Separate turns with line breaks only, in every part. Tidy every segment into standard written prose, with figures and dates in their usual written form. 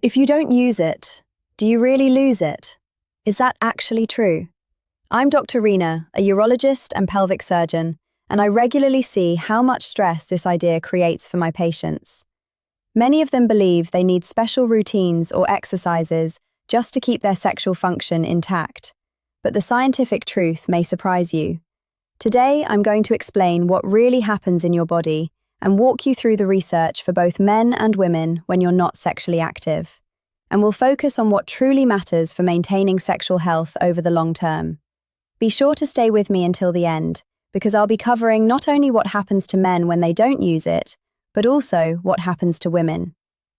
If you don't use it, do you really lose it? Is that actually true? I'm Dr. Rena, a urologist and pelvic surgeon, and I regularly see how much stress this idea creates for my patients. Many of them believe they need special routines or exercises just to keep their sexual function intact. But the scientific truth may surprise you. Today, I'm going to explain what really happens in your body and walk you through the research for both men and women when you're not sexually active. And we'll focus on what truly matters for maintaining sexual health over the long term. Be sure to stay with me until the end, because I'll be covering not only what happens to men when they don't use it, but also what happens to women.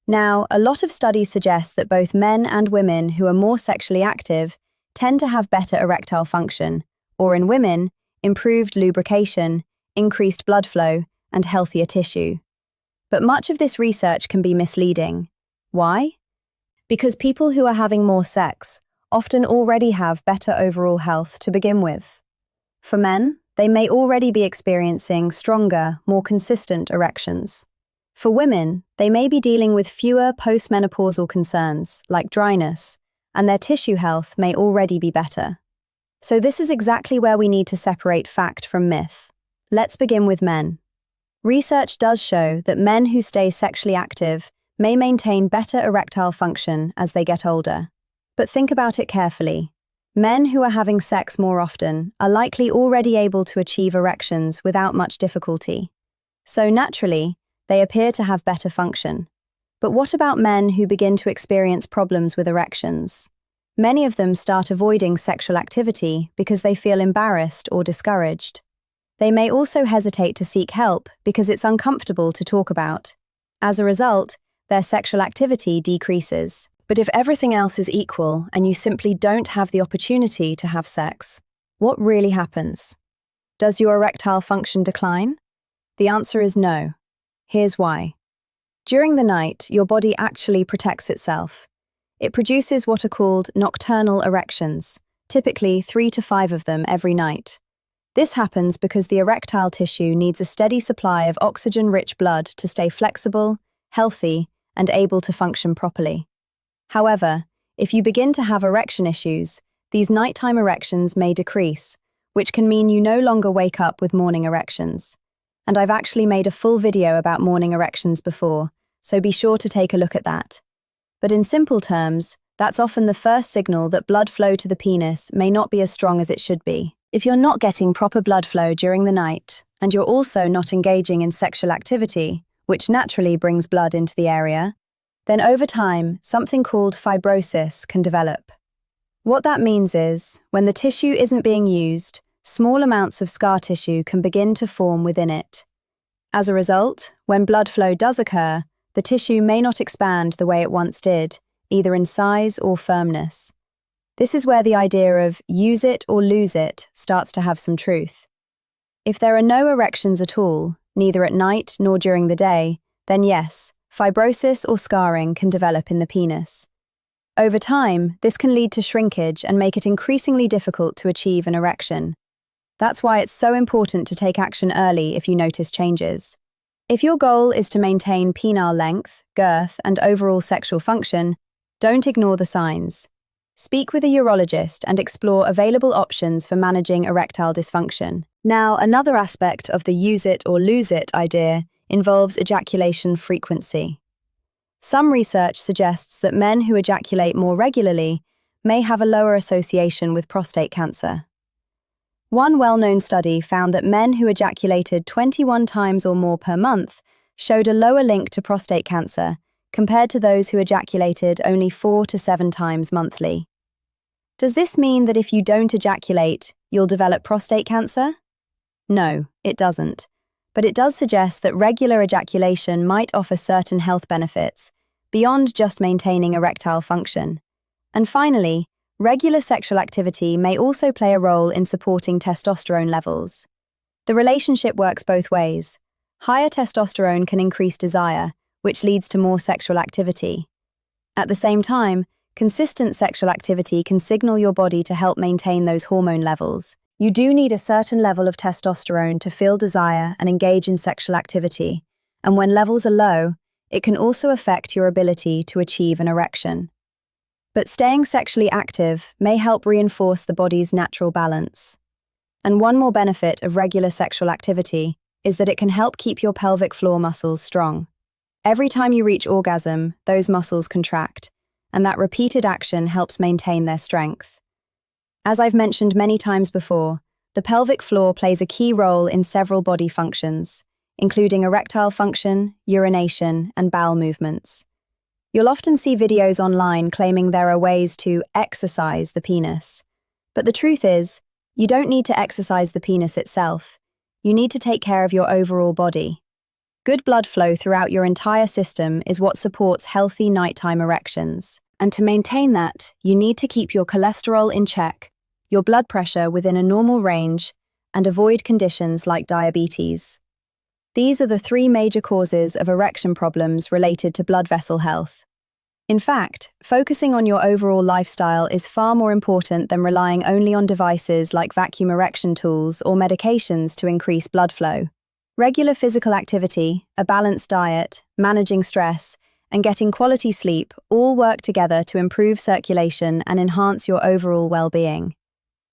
Now, a lot of studies suggest that both men and women who are more sexually active tend to have better erectile function, or in women, improved lubrication, increased blood flow, and healthier tissue. But much of this research can be misleading. Why? Because people who are having more sex often already have better overall health to begin with. For men, they may already be experiencing stronger, more consistent erections. For women, they may be dealing with fewer postmenopausal concerns, like dryness, and their tissue health may already be better. So this is exactly where we need to separate fact from myth. Let's begin with men. Research does show that men who stay sexually active may maintain better erectile function as they get older. But think about it carefully. Men who are having sex more often are likely already able to achieve erections without much difficulty. So naturally, they appear to have better function. But what about men who begin to experience problems with erections? Many of them start avoiding sexual activity because they feel embarrassed or discouraged. They may also hesitate to seek help because it's uncomfortable to talk about. As a result, their sexual activity decreases. But if everything else is equal and you simply don't have the opportunity to have sex, what really happens? Does your erectile function decline? The answer is no. Here's why. During the night, your body actually protects itself. It produces what are called nocturnal erections, typically 3 to 5 of them every night. This happens because the erectile tissue needs a steady supply of oxygen-rich blood to stay flexible, healthy, and able to function properly. However, if you begin to have erection issues, these nighttime erections may decrease, which can mean you no longer wake up with morning erections. And I've actually made a full video about morning erections before, so be sure to take a look at that. But in simple terms, that's often the first signal that blood flow to the penis may not be as strong as it should be. If you're not getting proper blood flow during the night, and you're also not engaging in sexual activity, which naturally brings blood into the area, then over time, something called fibrosis can develop. What that means is, when the tissue isn't being used, small amounts of scar tissue can begin to form within it. As a result, when blood flow does occur, the tissue may not expand the way it once did, either in size or firmness. This is where the idea of use it or lose it starts to have some truth. If there are no erections at all, neither at night nor during the day, then yes, fibrosis or scarring can develop in the penis. Over time, this can lead to shrinkage and make it increasingly difficult to achieve an erection. That's why it's so important to take action early if you notice changes. If your goal is to maintain penile length, girth, and overall sexual function, don't ignore the signs. Speak with a urologist and explore available options for managing erectile dysfunction. Now, another aspect of the use it or lose it idea involves ejaculation frequency. Some research suggests that men who ejaculate more regularly may have a lower association with prostate cancer. One well-known study found that men who ejaculated 21 times or more per month showed a lower link to prostate cancer compared to those who ejaculated only 4 to 7 times monthly. Does this mean that if you don't ejaculate, you'll develop prostate cancer? No, it doesn't. But it does suggest that regular ejaculation might offer certain health benefits, beyond just maintaining erectile function. And finally, regular sexual activity may also play a role in supporting testosterone levels. The relationship works both ways. Higher testosterone can increase desire, which leads to more sexual activity. At the same time, consistent sexual activity can signal your body to help maintain those hormone levels. You do need a certain level of testosterone to feel desire and engage in sexual activity, and when levels are low, it can also affect your ability to achieve an erection. But staying sexually active may help reinforce the body's natural balance. And one more benefit of regular sexual activity is that it can help keep your pelvic floor muscles strong. Every time you reach orgasm, those muscles contract, and that repeated action helps maintain their strength. As I've mentioned many times before, the pelvic floor plays a key role in several body functions, including erectile function, urination, and bowel movements. You'll often see videos online claiming there are ways to exercise the penis. But the truth is, you don't need to exercise the penis itself. You need to take care of your overall body. Good blood flow throughout your entire system is what supports healthy nighttime erections. And to maintain that, you need to keep your cholesterol in check, your blood pressure within a normal range, and avoid conditions like diabetes. These are the three major causes of erection problems related to blood vessel health. In fact, focusing on your overall lifestyle is far more important than relying only on devices like vacuum erection tools or medications to increase blood flow. Regular physical activity, a balanced diet, managing stress, and getting quality sleep all work together to improve circulation and enhance your overall well-being.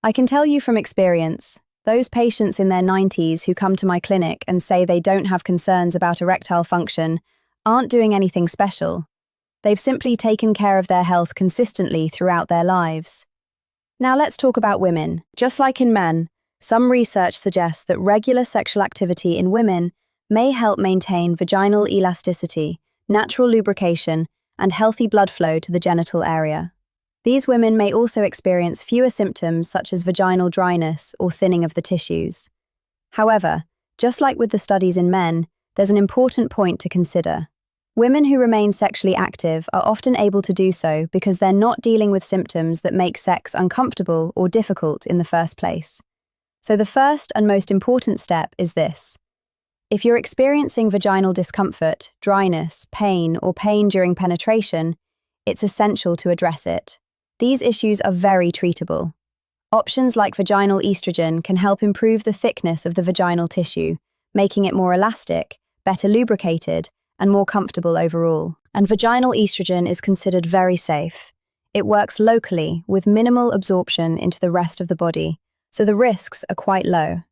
I can tell you from experience, those patients in their 90s who come to my clinic and say they don't have concerns about erectile function aren't doing anything special. They've simply taken care of their health consistently throughout their lives. Now let's talk about women. Just like in men, some research suggests that regular sexual activity in women may help maintain vaginal elasticity, natural lubrication, and healthy blood flow to the genital area. These women may also experience fewer symptoms such as vaginal dryness or thinning of the tissues. However, just like with the studies in men, there's an important point to consider. Women who remain sexually active are often able to do so because they're not dealing with symptoms that make sex uncomfortable or difficult in the first place. So the first and most important step is this. If you're experiencing vaginal discomfort, dryness, pain, or pain during penetration, it's essential to address it. These issues are very treatable. Options like vaginal estrogen can help improve the thickness of the vaginal tissue, making it more elastic, better lubricated, and more comfortable overall. And vaginal estrogen is considered very safe. It works locally with minimal absorption into the rest of the body, so the risks are quite low.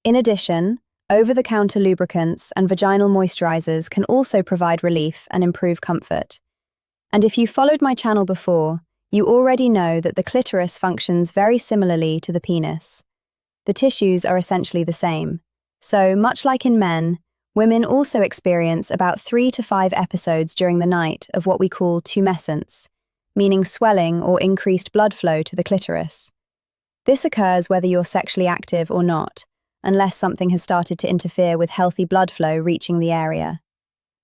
In addition, over-the-counter lubricants and vaginal moisturizers can also provide relief and improve comfort. And if you followed my channel before, you already know that the clitoris functions very similarly to the penis. The tissues are essentially the same. So, much like in men, women also experience about 3 to 5 episodes during the night of what we call tumescence, meaning swelling or increased blood flow to the clitoris. This occurs whether you're sexually active or not, unless something has started to interfere with healthy blood flow reaching the area.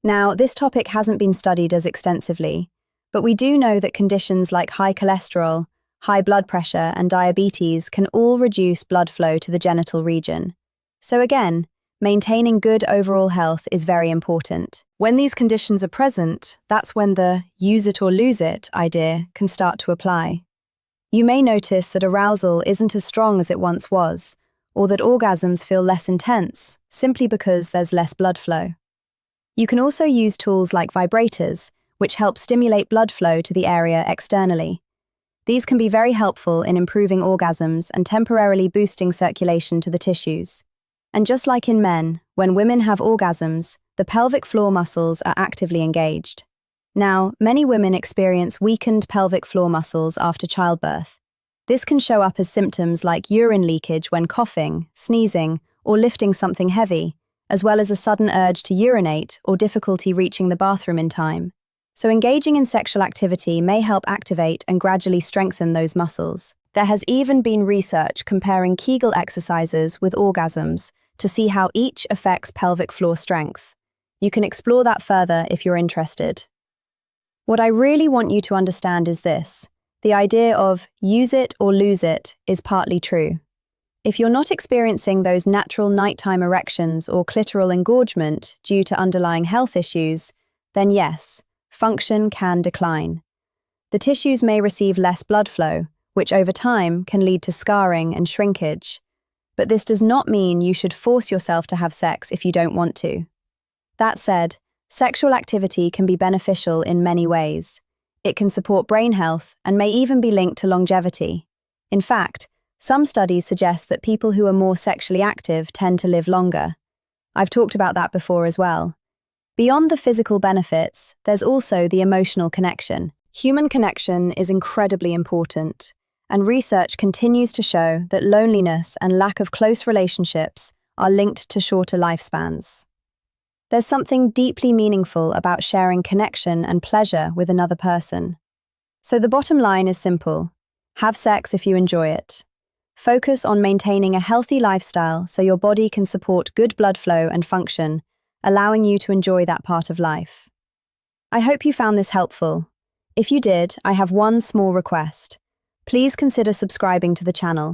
Now, this topic hasn't been studied as extensively, but we do know that conditions like high cholesterol, high blood pressure, and diabetes can all reduce blood flow to the genital region. So again, maintaining good overall health is very important. When these conditions are present, that's when the use it or lose it idea can start to apply. You may notice that arousal isn't as strong as it once was, or that orgasms feel less intense, simply because there's less blood flow. You can also use tools like vibrators, which help stimulate blood flow to the area externally. These can be very helpful in improving orgasms and temporarily boosting circulation to the tissues. And just like in men, when women have orgasms, the pelvic floor muscles are actively engaged. Now, many women experience weakened pelvic floor muscles after childbirth. This can show up as symptoms like urine leakage when coughing, sneezing, or lifting something heavy, as well as a sudden urge to urinate or difficulty reaching the bathroom in time. So engaging in sexual activity may help activate and gradually strengthen those muscles. There has even been research comparing Kegel exercises with orgasms to see how each affects pelvic floor strength. You can explore that further if you're interested. What I really want you to understand is this. The idea of use it or lose it is partly true. If you're not experiencing those natural nighttime erections or clitoral engorgement due to underlying health issues, then yes, function can decline. The tissues may receive less blood flow, which over time can lead to scarring and shrinkage. But this does not mean you should force yourself to have sex if you don't want to. That said, Sexual activity can be beneficial in many ways. It can support brain health and may even be linked to longevity. In fact, some studies suggest that people who are more sexually active tend to live longer. I've talked about that before as well. Beyond the physical benefits, there's also the emotional connection. Human connection is incredibly important, and research continues to show that loneliness and lack of close relationships are linked to shorter lifespans. There's something deeply meaningful about sharing connection and pleasure with another person. So the bottom line is simple. Have sex if you enjoy it. Focus on maintaining a healthy lifestyle so your body can support good blood flow and function, allowing you to enjoy that part of life. I hope you found this helpful. If you did, I have one small request. Please consider subscribing to the channel.